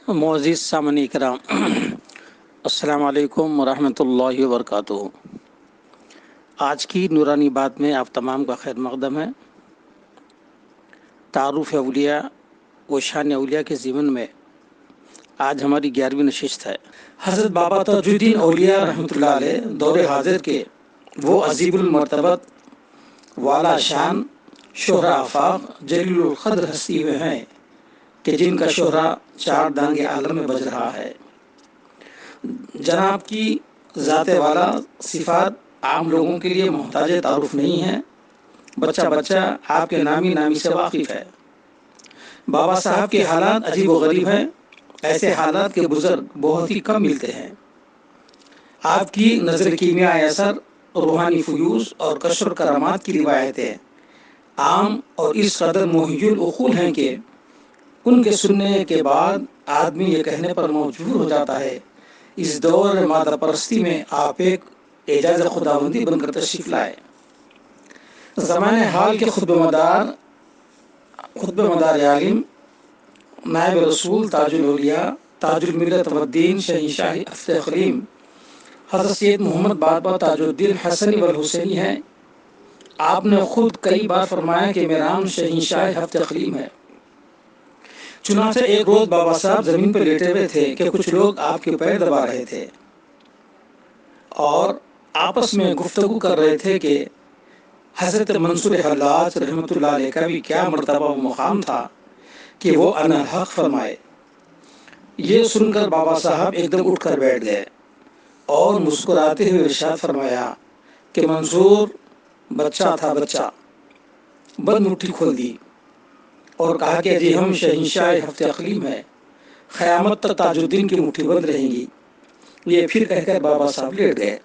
معزز سامعین کرام، السلام علیکم ورحمۃ اللہ وبرکاتہ۔ آج کی نورانی بات میں آپ تمام کا خیر مقدم ہے۔ تعارف اولیاء و شان اولیاء کے ضمن میں آج ہماری 11ویں نشست ہے۔ حضرت بابا تاج الدین اولیاء رحمۃ اللہ علیہ دور حاضر کے وہ عظیم المرتبت والا شان شہرہ آفاق جلیل القدر ہستی ہوئے ہیں کہ جن کا شہرہ چار دانگ عالم میں بج رہا ہے۔ جناب کی ذات والا صفات عام لوگوں کے لیے محتاج تعارف نہیں ہے۔ بچہ بچہ آپ کے نامی سے واقف ہے۔ بابا صاحب کے حالات عجیب و غریب ہیں۔ ایسے حالات کے بزرگ بہت ہی کم ملتے ہیں۔ آپ کی نظر کیمیا اثر، روحانی فیوز اور کشر کرامات کی روایتیں عام اور اس قدر محی العقول ہیں کہ ان کے سننے کے بعد آدمی یہ کہنے پر مجبور ہو جاتا ہے اس دور مادہ پرستی میں آپ ایک اعجاز خداوندی بن کر تشریف لائے۔ زمانے حال کے خطب مدار عالم نائب رسول تاج الاولیاء تاج الملت والدین شہنشاہ افت اقلیم حضرت سید محمد بابا تاج الدین حسنی والحسینی ہیں۔ آپ نے خود کئی بار فرمایا کہ میرا نام شہنشاہ افت اقلیم ہے۔ چنانچہ ایک روز بابا صاحب زمین پر لیٹے ہوئے تھے کہ کچھ لوگ آپ کے پیر دبا رہے تھے اور آپس میں گفتگو کر رہے تھے کہ حضرت منصور حلاج رحمۃ اللہ علیہ کا بھی کیا مرتبہ و مقام تھا کہ وہ انا الحق فرمائے۔ یہ سن کر بابا صاحب ایک دم اٹھ کر بیٹھ گئے اور مسکراتے ہوئے ارشاد فرمایا کہ منصور بچہ تھا، بچہ بند مٹھی کھول دی اور کہا کہ جی ہم شہنشاہ ہفت اقلیم ہے، قیامت تک تاج الدین کی مٹھی بند رہیں گی۔ یہ پھر کہہ کر بابا صاحب لیٹ گئے۔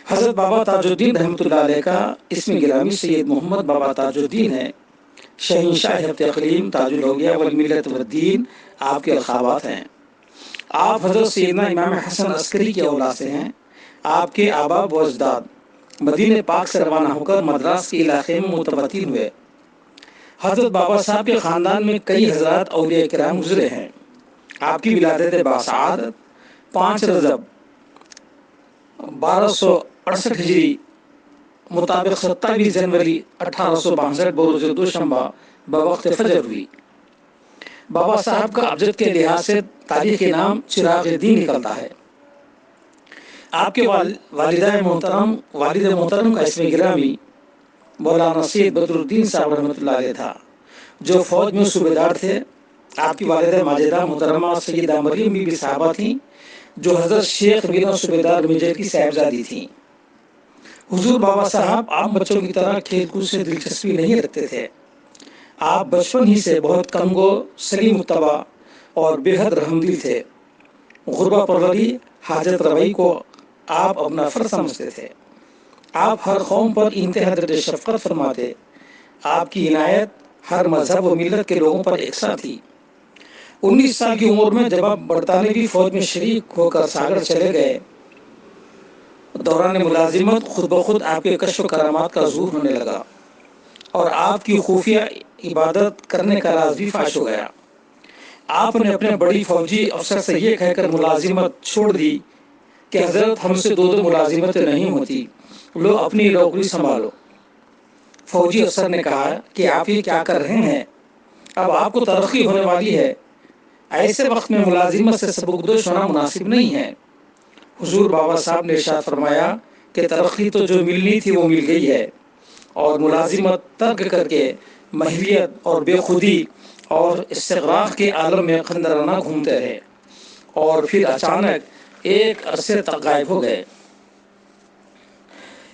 حضرت بابا تاج الدین رحمۃ اللہ علیہ کا اسم گرامی سید محمد بابا تاج الدین ہے۔ شہنشاہ ہفت اقلیم تاج الاولیاء والملت والدین آپ کے القابات ہیں۔ آپ حضرت سیدنا امام حسن عسکری کی اولاد سے ہیں۔ آپ کے آبا و اجداد مدینہ پاک سے روانہ ہو کر مدراس کے علاقے میں متوطن ہوئے۔ حضرت بابا صاحب کے خاندان میں کئی حضرات اولیاء کرام گزرے ہیں۔ آپ کی ولادت باسعادت 5 رجب 1268 ہجری مطابق 27 جنوری 1862 بروز دوشنبہ بوقت فجر ہوئی۔ بابا صاحب کا ابجد کے لحاظ سے تاریخ کے نام چراغ دین نکلتا ہے۔ آپ کے والد محترم کا اسم گرامی مولانا سید بدر الدین صاحب رحمۃ اللہ علیہ تھا، جو فوج میں صوبیدار تھے۔ آپ کی والدہ ماجدہ محترمہ سیدہ مریم بی بی صاحبہ تھیں، جو حضرت شیخ مینا صوبیدار میجر کی صاحبزادی تھیں۔ حضور بابا صاحب عام بچوں کی طرح کھیل کود سے دلچسپی نہیں رکھتے تھے۔ آپ بچپن ہی سے بہت کمگو، سلیم الطبع اور بے حد رحمدل تھے۔ غربہ پروری، حاجت روائی کو آپ اپنا فرض سمجھتے تھے۔ آپ ہر قوم پر انتہا درجہ شفقت فرماتے۔ آپ کی عنایت ہر مذہب و ملت کے لوگوں پر یکساں تھی۔ 19 سال کی عمر میں جب آپ برطانوی فوج میں شریک ہو کر ساگر چلے گئے، دوران ملازمت خود بخود آپ کے کشف و کرامات کا ظہور ہونے لگا اور آپ کی خفیہ عبادت کرنے کا راز بھی فاش ہو گیا۔ آپ نے اپنے بڑی فوجی افسر سے یہ کہہ کر ملازمت چھوڑ دی کہ حضرت ہم سے 2 ملازمتیں نہیں ہوتی، لو اپنی نوکری سنبھالو۔ فوجی افسر نے کہا کہ آپ یہ کیا کر رہے ہیں؟ اب آپ کو ترقی ہونے والی ہے، ایسے وقت میں ملازمت سے سبکدوش ہونا مناسب نہیں ہے۔ حضور بابا صاحب نے ارشاد فرمایا کہ ترقی تو جو ملنی تھی وہ مل گئی ہے، اور ملازمت ترک کر کے محویت اور بے خودی اور استغراق کے عالم میں خندرانہ گھومتے رہے اور پھر اچانک ایک عرصے تک غائب ہو گئے۔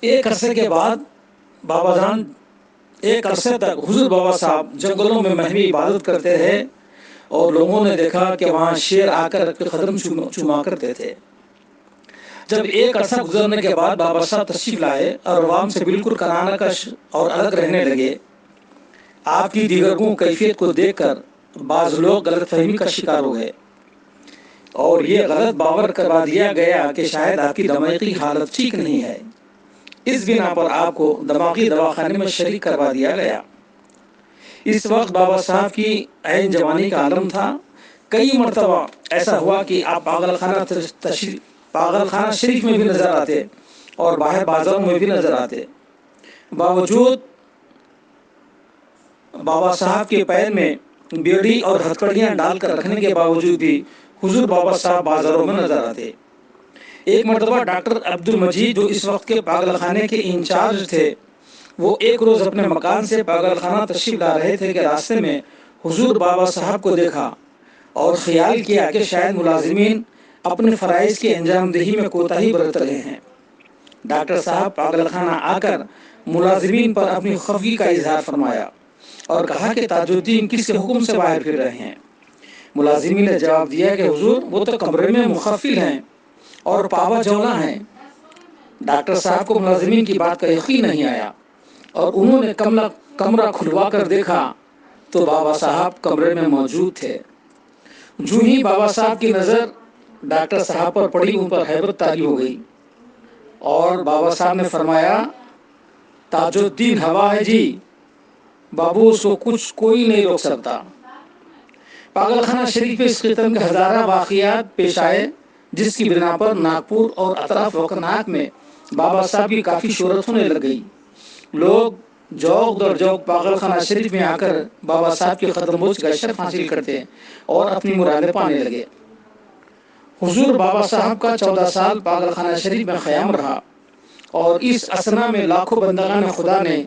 ایک عرصے کے بعد ایک عرصے تک حضور بابا صاحب جنگلوں میں محوی عبادت کرتے رہے اور لوگوں نے دیکھا کہ وہاں شیر آ کر قدم چوما کرتے تھے۔ جب ایک عرصہ گزرنے کے بعد بابا صاحب تشریف لائے اور عوام سے بالکل کنارہ کش اور الگ رہنے لگے، آپ کی دیگرگوں کیفیت کو دیکھ کر بعض لوگ غلط فہمی کا شکار ہو گئے اور یہ غلط باور کروا دیا گیا کہ شاید آپ کی دماغی حالت ٹھیک نہیں ہے۔ اس بنا پر آپ کو دماغی دواخانے میں شریک کروا دیا گیا۔ اس وقت بابا صاحب کی عین جوانی کا عالم تھا۔ کئی مرتبہ ایسا ہوا کہ آپ پاگل خانہ شریف میں بھی نظر آتے اور باہر بازاروں میں بھی نظر آتے، باوجود بابا صاحب کے پیر میں بیڑی اور ہتھکڑیاں ڈال کر رکھنے کے باوجود بھی حضور بابا صاحب بازاروں میں نظر آتے۔ ایک مرتبہ ڈاکٹر عبد المجید جو اس وقت کے پاگل خانے کے انچارج تھے، وہ ایک روز اپنے مکان سے پاگل خانہ تشریف لا رہے تھے کہ راستے میں حضور بابا صاحب کو دیکھا اور خیال کیا کہ شاید ملازمین اپنے فرائض کی انجام دہی میں کوتاہی برت رہے ہیں۔ ڈاکٹر صاحب پاگل خانہ آ کر ملازمین پر اپنی خفگی کا اظہار فرمایا اور کہا کہ تاج الدین کس کے حکم سے باہر پھر رہے ہیں؟ ملازمین نے جواب دیا کہ حضور وہ تو کمرے میں مخفل ہیں اور پاوا جولا ہیں۔ ڈاکٹر صاحب کو ملازمین کی بات کا یقین نہیں آیا اور انہوں نے کمرہ کھلوا کر دیکھا تو بابا صاحب کمرے میں موجود تھے۔ جو ہی بابا صاحب کی نظر ڈاکٹر صاحب پر پڑی، ان پر ہیبت طاری ہو گئی اور بابا صاحب نے فرمایا، تاج الدین ہوا ہے جی، بابو اس کو کوئی نہیں روک سکتا۔ پاگل خانہ شریف میں اس قسم کے ہزارہ واقعات پیش آئے، جس کی بنا پر ناگپور اور اطراف وکناک میں بابا صاحب کی کافی شہرت ہونے لگ گئی۔ لوگ جوق در جوق پاگل خانہ شریف میں آ کر بابا صاحب کے قدم بوس کا شرف حاصل کرتے اور اپنی مرادیں پانے لگے۔ حضور بابا صاحب کا 14 سال پاگل خانہ شریف میں قیام رہا اور اس اثنا میں لاکھوں بندگان خدا نے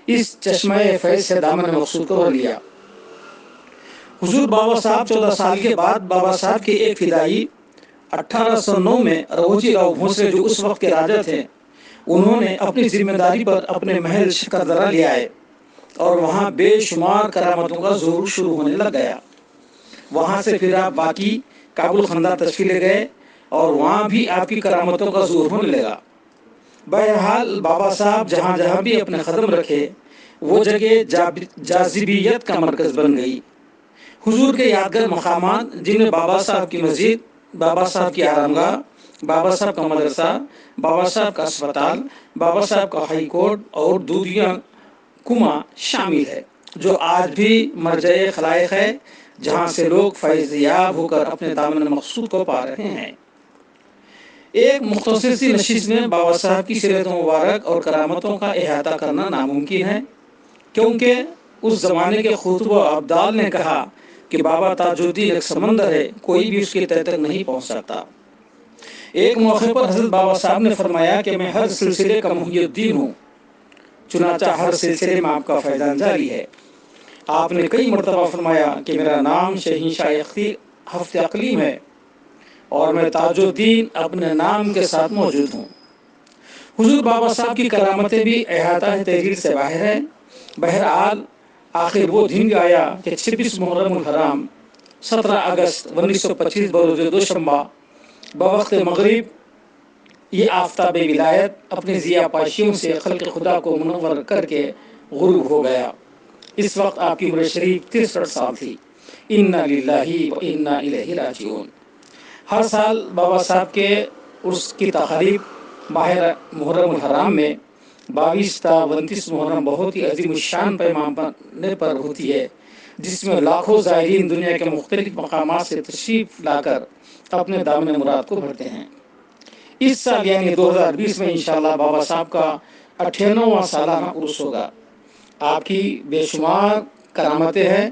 اس چشمہ فیض سے دامن مقصود کو بھر لیا۔ حضور بابا صاحب 14 سال کے بعد بابا صاحب کے ایک فدائی 1809 میں روجی راؤ بھونسلے جو اس وقت کے راجا تھے، انہوں نے اپنی ذمہ داری پر اپنے محل شکردرہ لے آئے اور وہاں بے شمار کرامتوں کا ظہور شروع ہونے لگ گیا۔ وہاں سے پھر آپ باقی کابل خندہ تشریف لے گئے اور وہاں بھی آپ کی کرامتوں کا ظہور ہونے لگا۔ بہرحال بابا صاحب جہاں جہاں بھی اپنے قدم رکھے، وہ جگہ جاذبیت کا مرکز بن گئی۔ حضور کے یادگار مقامات، جن میں بابا صاحب کی مسجد، بابا صاحب کی آرامگاہ، بابا صاحب کا مدرسہ، بابا صاحب کا اسپتال، بابا صاحب کا ہائی کورٹ اور دودھیا کنواں شامل ہے، جو آج بھی مرجع خلائق ہے، جہاں سے لوگ فیض یاب ہو کر اپنے دامن مقصود کو پا رہے ہیں۔ ایک مختصر سی نشست میں بابا صاحب کی سیرت مبارک اور کرامتوں کا احاطہ کرنا ناممکن ہے، کیونکہ اس زمانے کے خطب و ابدال نے کہا کہ بابا تاج الدین ایک سمندر ہے، کوئی بھی اس کے تہ تک نہیں پہنچ سکتا۔ ایک موقع پر حضرت بابا صاحب نے فرمایا کہ میں ہر سلسلے کا محی الدین ہوں، چنانچہ ہر سلسلے میں آپ کا فیضان جاری ہے۔ آپ نے کئی مرتبہ فرمایا کہ میرا نام شہنشاہ ہفت اقلیم ہے اور میں تاج الدین اپنے نام کے ساتھ موجود ہوں۔ حضور بابا صاحب کی کرامتیں بھی احاطہ تحریر سے باہر ہے۔ بہرحال آخر وہ دن بھی آیا کہ 26 محرم الحرام 17 اگست 1925 بروز دوشنبہ بوقت مغرب یہ آفتاب ولایت اپنے ضیاء پاشیوں سے خلق خدا کو منور کر کے غروب ہو گیا۔ اس وقت آپ کی عمر شریف 63 سال تھی۔ انا للہ و انا الیہ راجعون۔ ہر سال بابا صاحب کے عرس کی تقریب ماہ محرم الحرام میں 22 تا 29 محرم بہت ہی عظیم الشان پیمانے پر ہوتی ہے، جس میں لاکھوں زائرین دنیا کے مختلف مقامات سے تشریف لا کر اپنے دامن مراد کو بھرتے ہیں۔ اس سال یعنی 2020 میں انشاءاللہ بابا صاحب کا 98واں سالانہ عرس ہوگا۔ آپ کی بے شمار کرامتیں ہیں۔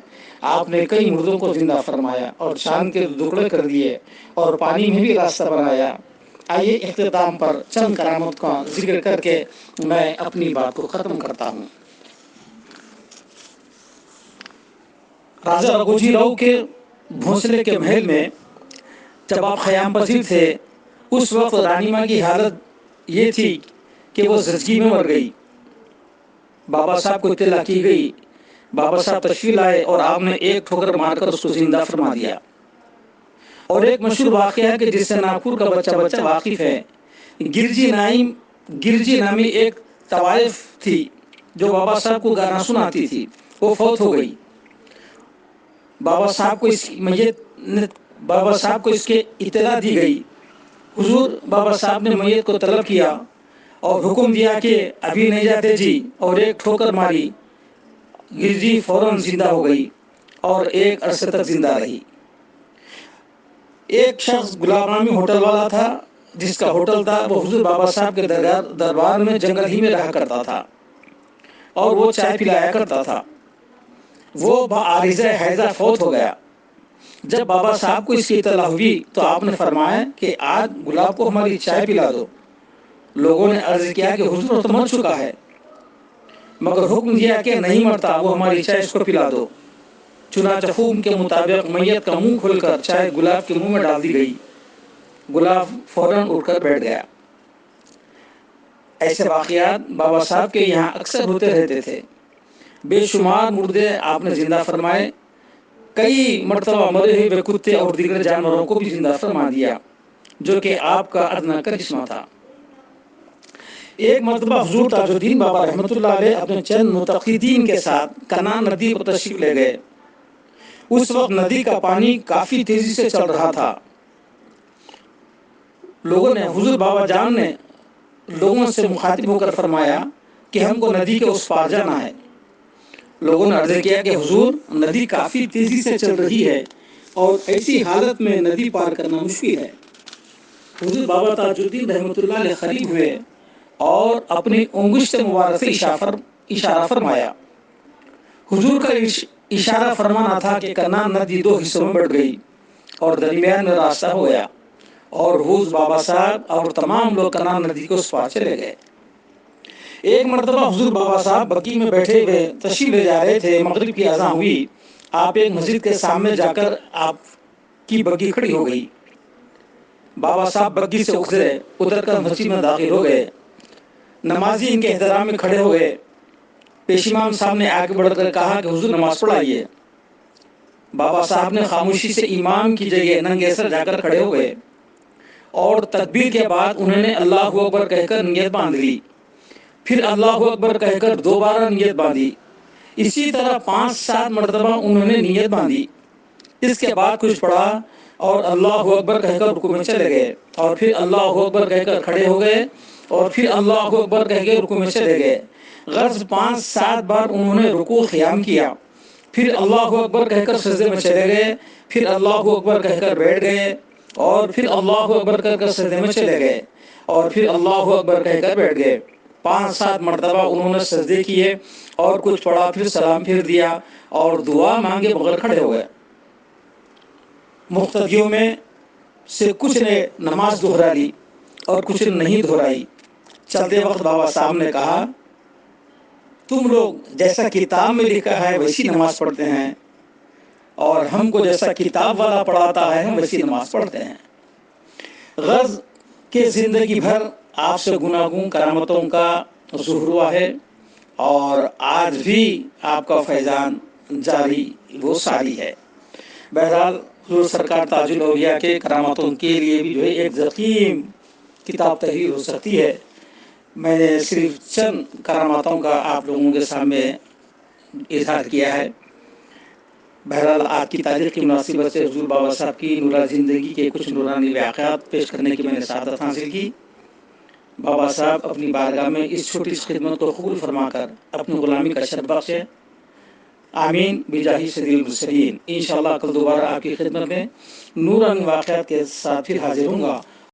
آپ نے کئی مردوں کو زندہ فرمایا اور چاند کے ٹکڑے کر دیے اور پانی میں بھی راستہ بنایا۔ آئیے اختتام پر چند کرامت کا ذکر کر کے میں اپنی بات کو ختم کرتا ہوں۔ راجہ رگھوجی راؤ کے بھونسلے کے محل میں جب آپ قیام پذیر تھے، اس وقت رانی ماں کی حالت یہ تھی کہ وہ زچگی میں مر گئی۔ بابا صاحب کو اطلاع کی گئی، بابا صاحب تشریف لائے اور آپ نے ایک ٹھوکر مار کر اس کو زندہ فرما دیا۔ اور ایک مشہور واقعہ ہے کہ جس سے ناگپور کا بچہ واقف ہے، گرجی نامی ایک طوائف تھی جو بابا صاحب کو گانا سناتی تھی، وہ فوت ہو گئی۔ بابا صاحب کو اس کی اطلاع دی گئی۔ حضور بابا صاحب نے میت کو طلب کیا اور حکم دیا کہ ابھی نہیں جاتے جی، اور ایک ٹھوکر ماری۔ گرجی فوراً زندہ ہو گئی اور ایک عرصے تک زندہ رہی۔ ایک شخص گلاب رامی ہوٹل والا تھا، جس کا ہوٹل تھا وہ حضور بابا صاحب کے دربار میں جنگل ہی میں رہا کرتا تھا اور وہ چائے پلایا کرتا تھا۔ وہ بعارضہ حیضہ فوت ہو گیا۔ جب بابا صاحب کو اس کی اطلاع ہوئی تو آپ نے فرمایا کہ آج گلاب کو ہماری چائے پلا دو۔ لوگوں نے عرض کیا کہ حضور تو مر چکا ہے، مگر حکم دیا کہ نہیں مرتا، وہ ہماری چائے اس کو پلا دو۔ چنانچہ حکم کے مطابق میت کا منہ کھول کر چائے گلاب کے منہ میں ڈال دی گئی۔ گلاب فوراً اٹھ کر بیٹھ گیا۔ ایسے واقعات بابا صاحب کے یہاں اکثر ہوتے رہتے تھے۔ بے شمار مردے آپ نے زندہ فرمائے، کئی مرتبہ مرے ہوئے کتے اور دیگر جانوروں کو بھی زندہ فرما دیا، جو کہ آپ کا ادنا کرشمہ تھا۔ ایک مرتبہ حضور تاج الدین بابا رحمۃ اللہ علیہ اپنے چند متقدین کے ساتھ کنان ندی پر تشریف لے گئے۔ اس وقت ندی کا پانی کافی تیزی سے چل رہا تھا۔ لوگوں نے حضور بابا جان نے لوگوں سے مخاطب ہو کر فرمایا کہ ہم کو ندی کے اس پار جانا ہے۔ لوگوں نے عرض کیا کہ حضور ندی کافی تیزی سے چل رہی ہے اور ایسی حالت میں ندی پار کرنا مشکل ہے۔ حضور بابا تاج الدین رحمۃ اللہ علیہ قریب ہوئے اور اپنی انگشت مبارک سے اشارہ فرمایا۔ حضور کا اشارہ فرمانا تھا کہ کنان ندی دو حصوں میں بٹ گئی اور درمیان میں راستہ ہو گیا، اور حضور بابا صاحب اور تمام لوگ کنان ندی کو اس پار چلے گئے۔ ایک مرتبہ حضور بابا صاحب بگی میں بیٹھے ہوئے تشریف لے جا رہے تھے۔ مغرب کی اذان ہوئی، آپ ایک مسجد کے سامنے جا کر آپ کی بگی کھڑی ہو گئی۔ بابا صاحب بگی سے اتر کر مسجد میں داخل ہو گئے۔ نمازی ان کے احترام میں کھڑے ہو گئے۔ پیش امام صاحب نے آگے بڑھ کر کہا کہ حضور نماز پڑھائیے۔ بابا صاحب نے خاموشی سے امام کی جگہ ننگے سر جا کر کھڑے ہو گئے اور تکبیر کے بعد انہوں نے اللہ اکبر کہہ کر نیت باندھ لی، پھر اللہ اکبر کہہ کر دوبارہ نیت باندھی۔ اسی طرح 5-7 مرتبہ انہوں نے نیت باندھی۔ اس کے بعد کچھ پڑھا اور اللہ اکبر کہہ کر رکوع میں چلے گئے، اور پھر اللہ اکبر کہہ کر کھڑے ہو گئے اور پھر اللہ اکبر کہہ کے رکوع میں چلے گئے۔ غرض 5-7 بار انہوں نے رکوع قیام کیا، پھر اللہ اکبر کہہ کر سجدے میں چلے گئے، پھر اللہ اکبر کہہ کر بیٹھ گئے اور پھر اللہ اکبر کہہ کر سجدے میں چلے گئے اور پھر اللہ اکبر کہہ کر بیٹھ گئے۔ 5-7 مرتبہ انہوں نے سجدے کیے اور کچھ پڑھا، پھر سلام پھر دیا اور دعا مانگے بغیر کھڑے ہو گئے۔ مقتدیوں میں سے کچھ نے نماز دہرا لی اور کچھ نے نہیں دہرائی۔ چلتے وقت بابا صاحب نے کہا، تم لوگ جیسا کتاب میں لکھا ہے ویسی نماز پڑھتے ہیں، اور ہم کو جیسا کتاب والا پڑھاتا ہے ہم ویسی نماز پڑھتے ہیں۔ غرض کہ زندگی بھر آپ سے گناہوں کرامتوں کا ظہور ہوا ہے، اور آج بھی آپ کا فیضان جاری وہ ساری ہے۔ بہرحال حضور سرکار تاج الاولیاء کے کرامتوں کے لیے بھی جو ہے ایک ضخیم کتاب تحریر ہو سکتی ہے۔ میں نے صرف چند کرامتوں کا آپ لوگوں کے سامنے اظہار کیا ہے۔ بہرحال آج کی تاریخ کی مناسبت سے حضور بابا صاحب کی نورانی زندگی کے کچھ نورانی واقعات پیش کرنے کی میں نے سعادت حاصل کی۔ بابا صاحب اپنی بارگاہ میں اس چھوٹی سی خدمت کو قبول فرما کر اپنی غلامی کا شرف بخشے۔ آمین بجاہ سید المرسلین۔ انشاءاللہ کل دوبارہ آپ کی خدمت میں نورانی واقعات کے ساتھ پھر حاضر ہوں گا۔